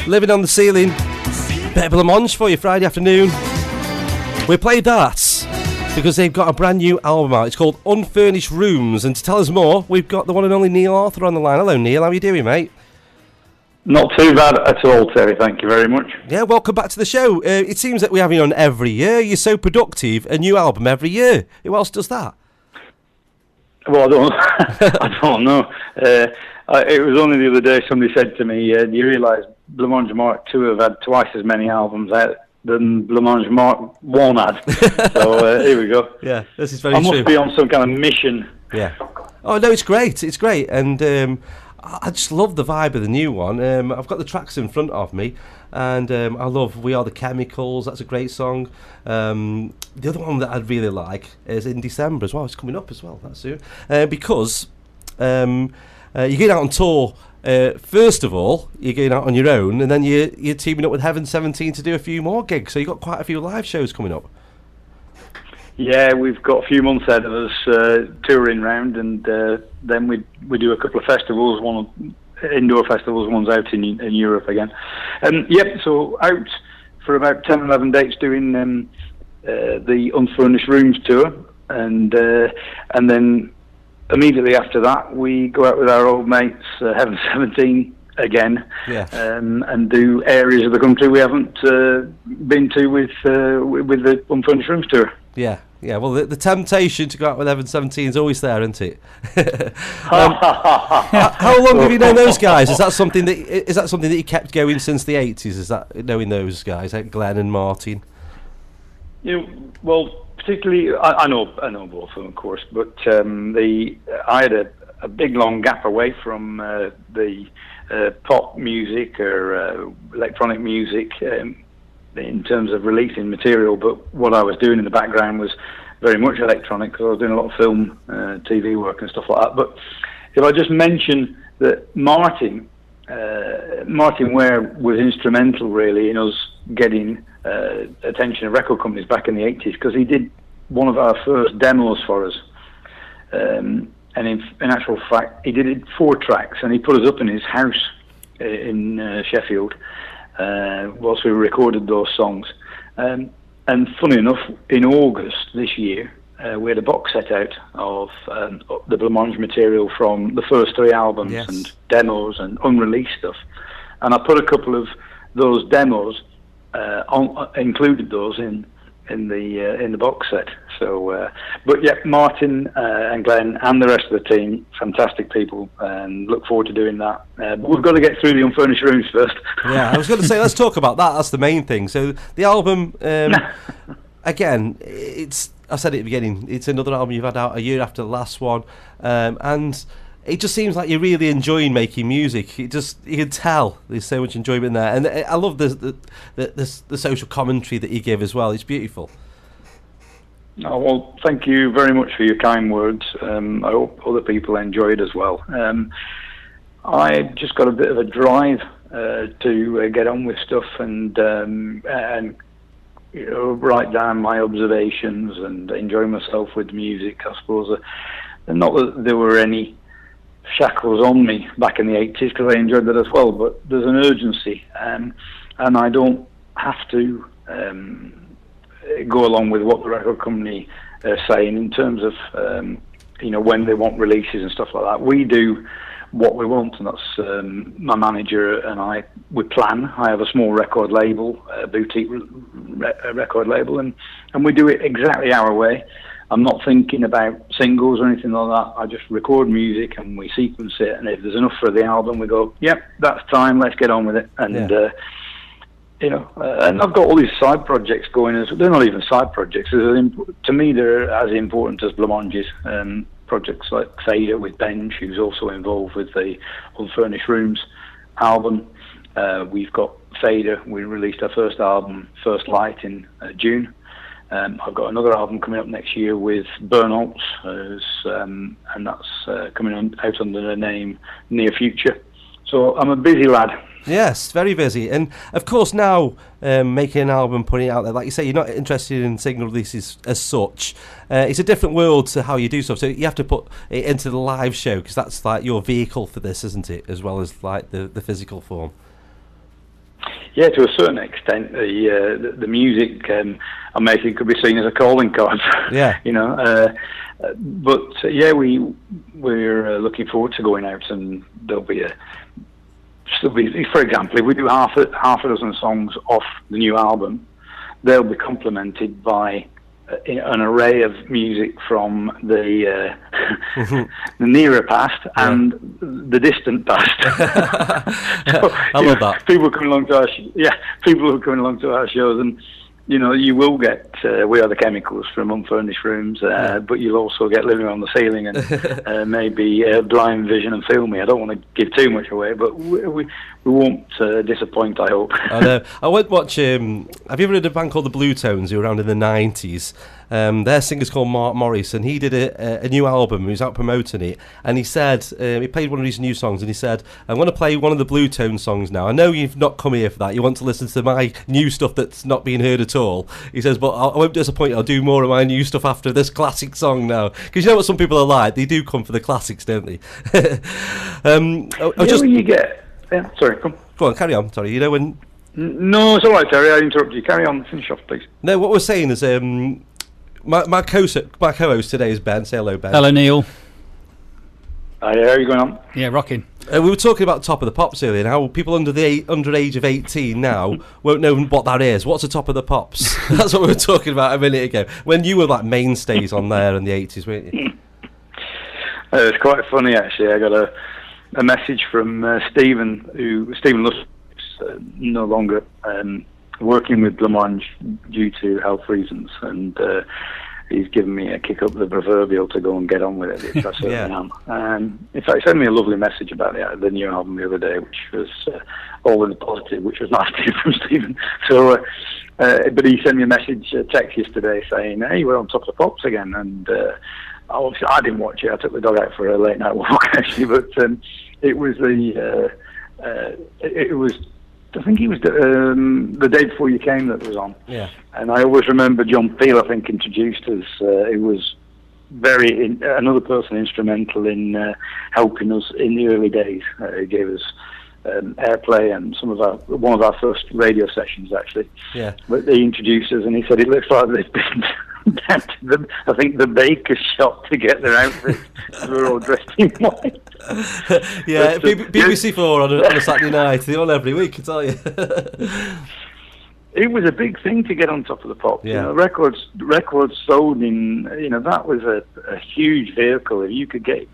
Living on the Ceiling. Bit of Blancmange for you Friday afternoon. We played that because they've got a brand new album out. It's called Unfurnished Rooms. And to tell us more, we've got the one and only Neil Arthur on the line. Hello, Neil. How are you doing, mate? Not too bad at all, Terry. Thank you very much. Yeah, welcome back to the show. It seems that we have you on every year. You're so productive. A new album every year. Who else does that? Well, I don't, I don't know. It was only the other day somebody said to me, do you realise Blancmange Mark II have had twice as many albums out than Blancmange Mark I had? So here we go. Yeah, this is very true. I must be on some kind of mission. Yeah. Oh, no, it's great. It's great. And I just love the vibe of the new one. I've got the tracks in front of me. And I love We Are the Chemicals. That's a great song. The other one that I'd really like is In December as well. It's coming up as well that soon. Because you're going out on tour. First of all, you're going out on your own, and then you're teaming up with Heaven 17 to do a few more gigs. So you've got quite a few live shows coming up. Yeah, we've got a few months ahead of us touring round, and then we do a couple of festivals, one indoor festivals, one's out in Europe again. Yep, so out for about 10, 11 dates doing the Unfurnished Rooms tour, and then immediately after that we go out with our old mates, Heaven 17 again, yeah. And do areas of the country we haven't been to with the Unfurnished Rooms tour. Yeah. Yeah, well, the temptation to go out with Heaven 17 is always there, isn't it? How long have you known those guys? Is that something that you kept going since the 80s? Is that knowing those guys, like Glenn and Martin? Well, particularly, I know both of them, of course, but I had a big long gap away from the pop music or electronic music. In terms of releasing material, but what I was doing in the background was very much electronic, because I was doing a lot of film, TV work and stuff like that. But if I just mention that Martin Ware was instrumental really in us getting attention of record companies back in the 80s, because he did one of our first demos for us, and in actual fact he did it 4 tracks, and he put us up in his house in Sheffield whilst we recorded those songs. And funny enough, in August this year, we had a box set out of the Blancmange material from the first 3 albums, yes, and demos and unreleased stuff. And I put a couple of those demos, included those in the box set. So, but yeah, Martin and Glenn and the rest of the team, fantastic people, and look forward to doing that. But we've got to get through the Unfurnished Rooms first. Yeah, I was going to say, let's talk about that. That's the main thing. So the album, again, I said it at the beginning, it's another album you've had out a year after the last one, and it just seems like you're really enjoying making music. You can tell there's so much enjoyment there, and I love the social commentary that you give as well. It's beautiful. Oh, well, thank you very much for your kind words. I hope other people enjoy it as well. I just got a bit of a drive to get on with stuff and write down my observations and enjoy myself with music, I suppose. Not that there were any shackles on me back in the 80s, because I enjoyed that as well, but there's an urgency, and I don't have to go along with what the record company are saying in terms of when they want releases and stuff like that. We do what we want, and that's my manager and we plan. I have a small record label, a boutique record label, and we do it exactly our way. I'm not thinking about singles or anything like that. I just record music and we sequence it, and if there's enough for the album, we go, yep, that's time, let's get on with it. And and I've got all these side projects going. They're not even side projects. To me, they're as important as Blancmange's. Projects like Fader with Benj, who's also involved with the Unfurnished Rooms album. We've got Fader. We released our first album, First Light, in June. I've got another album coming up next year with Burnholtz, and that's coming out under the name Near Future. So I'm a busy lad. Yes, very busy. And of course now making an album, putting it out there, like you say, you're not interested in single releases as such. It's a different world to how you do stuff. So you have to put it into the live show, because that's like your vehicle for this, isn't it? As well as like the physical form. Yeah, to a certain extent, the music I'm making could be seen as a calling card. Yeah. But yeah, we're looking forward to going out, and there'll be, for example, if we do half a dozen songs off the new album, they'll be complemented by an array of music from the the nearer past and the distant past. So, I love that. People coming along to our shows, and you will get We Are the Chemicals from Unfurnished Rooms, but you'll also get Living on the Ceiling and maybe Blind Vision and Feel Me. I don't want to give too much away, but we won't disappoint, I hope. I know. I went watch. Have you ever heard of a band called the Blue Tones, who were around in the 90s? Their singer's called Mark Morris, and he did a new album. He was out promoting it, and he said he played one of his new songs, and he said, "I'm going to play one of the Blue Tone songs now. I know you've not come here for that. You want to listen to my new stuff that's not being heard at all." He says, "But I won't disappoint you. I'll do more of my new stuff after this classic song now." Because you know what some people are like; they do come for the classics, don't they? When you get, sorry, come. Go on, carry on. Sorry, when. No, it's all right, Terry. I interrupted you. Carry on. Finish off, please. No, what we're saying is, my co-host today is Ben. Say hello, Ben. Hello, Neil. How are you going on? Yeah, rocking. We were talking about Top of the Pops earlier, and how people under age of 18 now won't know what that is. What's the Top of the Pops? That's what we were talking about a minute ago. When you were like mainstays on there in the 80s, weren't you? It's quite funny, actually. I got a message from Stephen Luss, no longer working with Blancmange due to health reasons, and he's given me a kick up the proverbial to go and get on with it, which I certainly am. In fact, he sent me a lovely message about the new album the other day, which was all in the positive, which was nice to hear from Stephen. So, but he sent me a text yesterday saying, "Hey, we're on Top of the Pops again," and obviously I didn't watch it. I took the dog out for a late night walk actually, but it was I think it was the day before you came that was on. Yeah. And I always remember John Peel, I think, introduced us. It was another person instrumental in helping us in the early days. He gave us airplay and one of our first radio sessions, actually. Yeah. But he introduced us, and he said, "It looks like they've been down to the baker's shop to get their outfits. We're all dressed in white." Yeah, BBC 4 on a Saturday night. They're on every week, I tell you. It was a big thing to get on Top of the Pops. Yeah. Records sold in. That was a huge vehicle. If you could get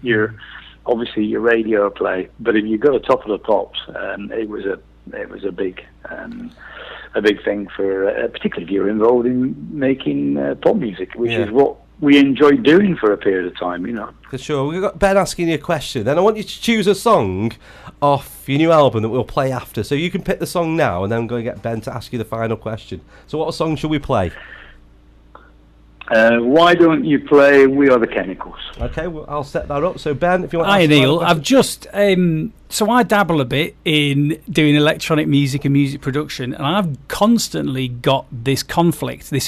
obviously your radio play, but if you got a Top of the Pops, it was a big thing for, particularly if you're involved in making pop music, which is what we enjoyed doing for a period of time, For sure. We've got Ben asking you a question. Then I want you to choose a song off your new album that we'll play after. So you can pick the song now, and then I'm going to get Ben to ask you the final question. So what song should we play? Why don't you play We Are the Chemicals? Okay, well, I'll set that up. So Ben, if you want to Hi, Neil. I've just so I dabble a bit in doing electronic music and music production, and I've constantly got this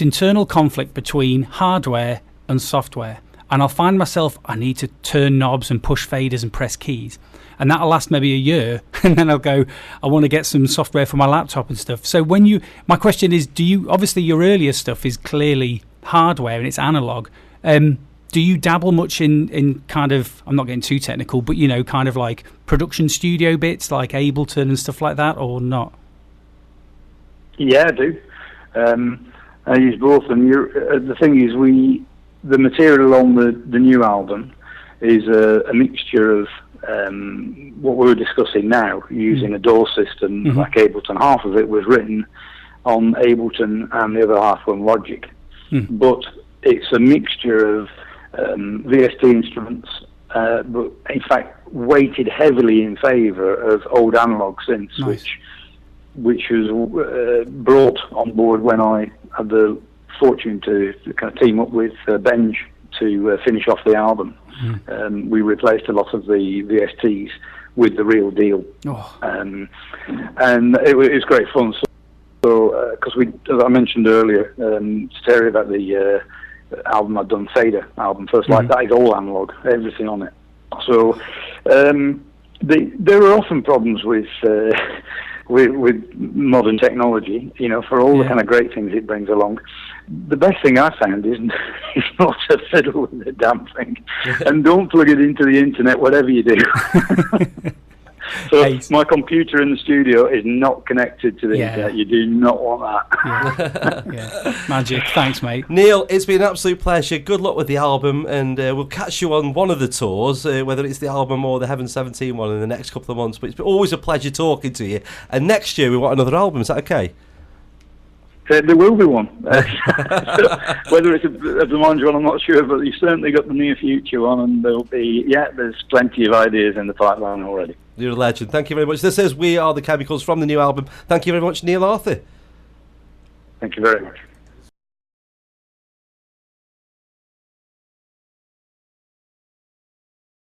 internal conflict between hardware and software. And I'll find myself, I need to turn knobs and push faders and press keys. And that'll last maybe a year, and then I'll go, I want to get some software for my laptop and stuff. So my question is, obviously your earlier stuff is clearly hardware and it's analog. Do you dabble much in kind of, I'm not getting too technical, but kind of like production studio bits like Ableton and stuff like that, or not? Yeah, I do. I use both, and the thing is, the material on the new album is a mixture of what we're discussing now, using a DAW system like Ableton. Half of it was written on Ableton and the other half on Logic. But it's a mixture of VST instruments, but in fact weighted heavily in favour of old analog synths, which was brought on board when I had the fortune to kind of team up with Benj to finish off the album. We replaced a lot of the VSTs with the real deal, and it was great fun. So, because as I mentioned earlier, to Terry about the album I'd done, Fader album, First Light, that is all analog, everything on it. So there are often problems with with modern technology, for all the kind of great things it brings along. The best thing I found is not to fiddle with the damn thing, and don't plug it into the internet, whatever you do. So my computer in the studio is not connected to the internet. You do not want that. Magic. Thanks, mate. Neil, it's been an absolute pleasure. Good luck with the album, and we'll catch you on one of the tours, whether it's the album or the Heaven 17 one in the next couple of months. But it's always a pleasure talking to you. And next year we want another album. Is that okay? There will be one. Whether it's a Blancmange one, I'm not sure, but you've certainly got the near future one, and there's plenty of ideas in the pipeline already. You're a legend. Thank you very much. This is We Are the Chemicals from the new album. Thank you very much, Neil Arthur. Thank you very much.